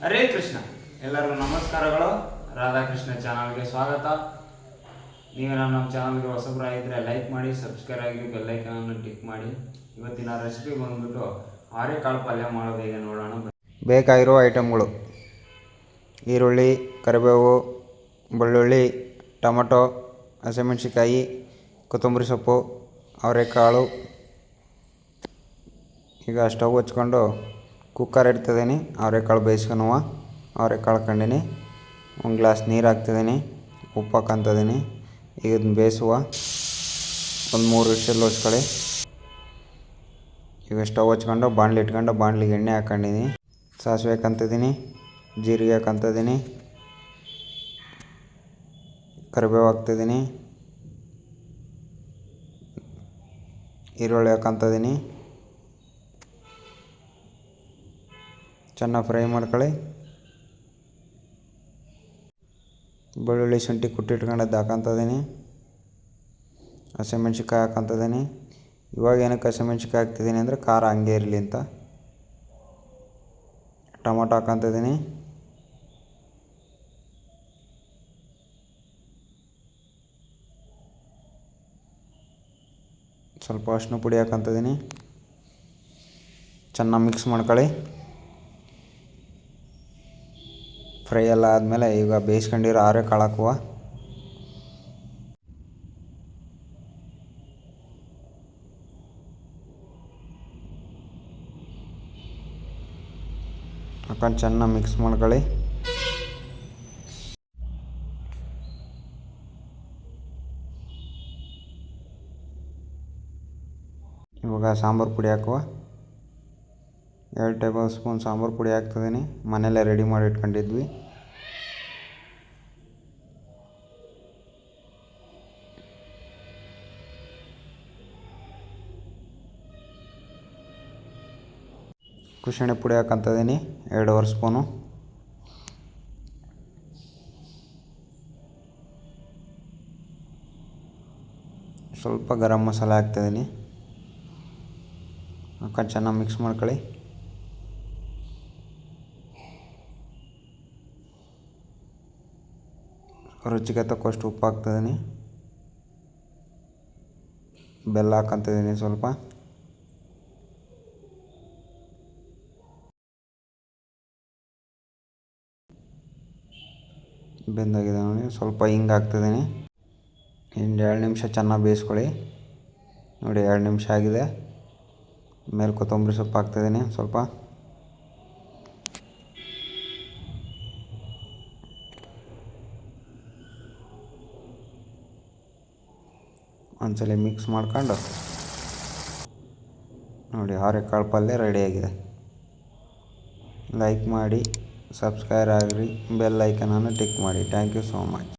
ಹರೇ ಕೃಷ್ಣ. ಎಲ್ಲರಿಗೂ ನಮಸ್ಕಾರಗಳು. ರಾಧಾಕೃಷ್ಣ ಚಾನಲ್ಗೆ ಸ್ವಾಗತ. ನೀವೇನಾದ್ರು ನಮ್ಮ ಚಾನಲ್ಗೆ ಹೊಸಬರಾಗಿದ್ದರೆ ಲೈಕ್ ಮಾಡಿ, ಸಬ್ಸ್ಕ್ರೈಬ್ ಆಗಿ, ಬೆಲ್ಲೈಕನನ್ನು ಟಿಕ್ ಮಾಡಿ. ಇವತ್ತಿನ ರೆಸಿಪಿ ಬಂದ್ಬಿಟ್ಟು ಅವರೆಕಾಳು ಪಲ್ಯ ಮಾಡೋದು ಹೇಗೆ ನೋಡೋಣ. ಬೇಕಾಗಿರುವ ಐಟಮ್ಗಳು: ಈರುಳ್ಳಿ, ಕರಿಬೇವು, ಬೆಳ್ಳುಳ್ಳಿ, ಟೊಮಟೊ, ಹಸಿಮೆಣಸಿಕಾಯಿ, ಕೊತ್ತಂಬರಿ ಸೊಪ್ಪು, ಅವರೆಕಾಳು. ಈಗ ಸ್ಟವ್ ಹಚ್ಕೊಂಡು ಕುಕ್ಕರ್ ಇಡ್ತಿದ್ದೀನಿ. ಅವರೆಕಾಳು ಬೇಯಿಸ್ಕೊಳುವ. ಅವರೆಕಾಳು ಕಂಡಿನಿ. ಒಂದು ಗ್ಲಾಸ್ ನೀರು ಹಾಕ್ತಿದ್ದೀನಿ. ಉಪ್ಪು ಹಾಕ್ಕೊಂತಿದ್ದೀನಿ. ಈಗ ಇದನ್ನ ಬೇಯಿಸುವ. ಒಂದು 3 ವಿಷಲ್ ಹೊಸ್ಕೊಳ್ಳಿ. ಈಗ ಸ್ಟವ್ ಹಚ್ಕೊಂಡು ಬಾಣಲಿ ಇಟ್ಕೊಂಡು ಬಾಣಲಿಗೆ ಎಣ್ಣೆ ಹಾಕ್ಕೊಂಡಿನಿ. ಸಾಸಿವೆ ಹಾಕ್ಕೊಂತಿದ್ದೀನಿ, ಜೀರಿಗೆ ಹಾಕ್ಕೊಂತಿದ್ದೀನಿ, ಕರಿಬೇವು ಹಾಕ್ತಿದ್ದೀನಿ, ಈರುಳ್ಳಿ ಹಾಕ್ಕೊಂತಿದ್ದೀನಿ. ಚೆನ್ನಾಗಿ ಫ್ರೈ ಮಾಡ್ಕೊಳ್ಳಿ. ಬೆಳ್ಳುಳ್ಳಿ ಶುಂಠಿ ಕುಟ್ಟಿಟ್ಕೊಂಡದ್ದು ಹಾಕ್ಕೊಂತಿದ್ದೀನಿ. ಹಸಿಮೆಣ್ಸಿಕಾಯಿ ಹಾಕ್ಕೊಂತಿದ್ದೀನಿ. ಇವಾಗ ಏನಕ್ಕೆ ಹಸಿಮೆಣ್ಸಿಕಾಯಿ ಹಾಕ್ತಿದ್ದೀನಿ ಅಂದರೆ ಖಾರ ಹಂಗೆ ಇರಲಿ ಅಂತ. ಟೊಮೊಟೊ ಹಾಕ್ಕೊಂತಿದ್ದೀನಿ. ಸ್ವಲ್ಪ ಅರಿಶಿನ ಪುಡಿ ಹಾಕ್ಕೊಂತಿದ್ದೀನಿ. ಚೆನ್ನಾಗಿ ಮಿಕ್ಸ್ ಮಾಡ್ಕೊಳ್ಳಿ. ಫ್ರೈ ಎಲ್ಲ ಆದಮೇಲೆ ಈಗ ಬೇಯಿಸ್ಕೊಂಡಿರೋ ಅವರೆಕಾಳು ಹಾಕುವ. ಹಾಕೊಂಡು ಚೆನ್ನಾಗಿ ಮಿಕ್ಸ್ ಮಾಡ್ಕೊಳ್ಳಿ. ಇವಾಗ ಸಾಂಬಾರು ಪುಡಿ ಹಾಕುವ. 2 ಟೇಬಲ್ ಸ್ಪೂನ್ ಸಾಂಬಾರು ಪುಡಿ ಹಾಕ್ತಿದ್ದೀನಿ. ಮನೆಯಲ್ಲೇ ರೆಡಿ ಮಾಡಿ ಇಟ್ಕೊಂಡಿದ್ವಿ. ಕುಶಾಣೆ ಪುಡಿ ಹಾಕ್ಕೊಂತಿದ್ದೀನಿ 2.5 ಸ್ಪೂನು. ಸ್ವಲ್ಪ ಗರಂ ಮಸಾಲೆ ಹಾಕ್ತಿದ್ದೀನಿ. ಹಾಕೊಂಡು ಚೆನ್ನಾಗಿ ಮಿಕ್ಸ್ ಮಾಡ್ಕೊಳ್ಳಿ. ರುಚಿಗೆ ತಕ್ಕಷ್ಟು ಉಪ್ಪು ಹಾಕ್ತಿದ್ದೀನಿ. ಬೆಲ್ಲ ಹಾಕ್ಕೊಂತಿದ್ದೀನಿ ಸ್ವಲ್ಪ. ಬೆಂದಾಗಿದೆ ನೋಡಿ. ಸ್ವಲ್ಪ ಹಿಂಗೆ ಹಾಕ್ತಿದ್ದೀನಿ. ಇನ್ನು 2 ನಿಮಿಷ ಚೆನ್ನಾಗಿ ಬೇಯಿಸ್ಕೊಳ್ಳಿ. ನೋಡಿ 2 ನಿಮಿಷ ಆಗಿದೆ. ಮೇಲೆ ಕೊತ್ತಂಬರಿ ಸೊಪ್ಪು ಹಾಕ್ತಿದ್ದೀನಿ ಸ್ವಲ್ಪ. ಒಂದ್ಸಲ ಮಿಕ್ಸ್ ಮಾಡ್ಕೊಂಡು ನೋಡಿ ಅವರೆಕಾಳು ಪಲ್ಯ ರೆಡಿಯಾಗಿದೆ. ಲೈಕ್ ಮಾಡಿ, ಸಬ್ಸ್ಕ್ರೈಬ್ ಆಗಿರಿ, ಬೆಲ್ ಐಕನನ್ನು ಟಿಕ್ ಮಾಡಿ. Thank you so much.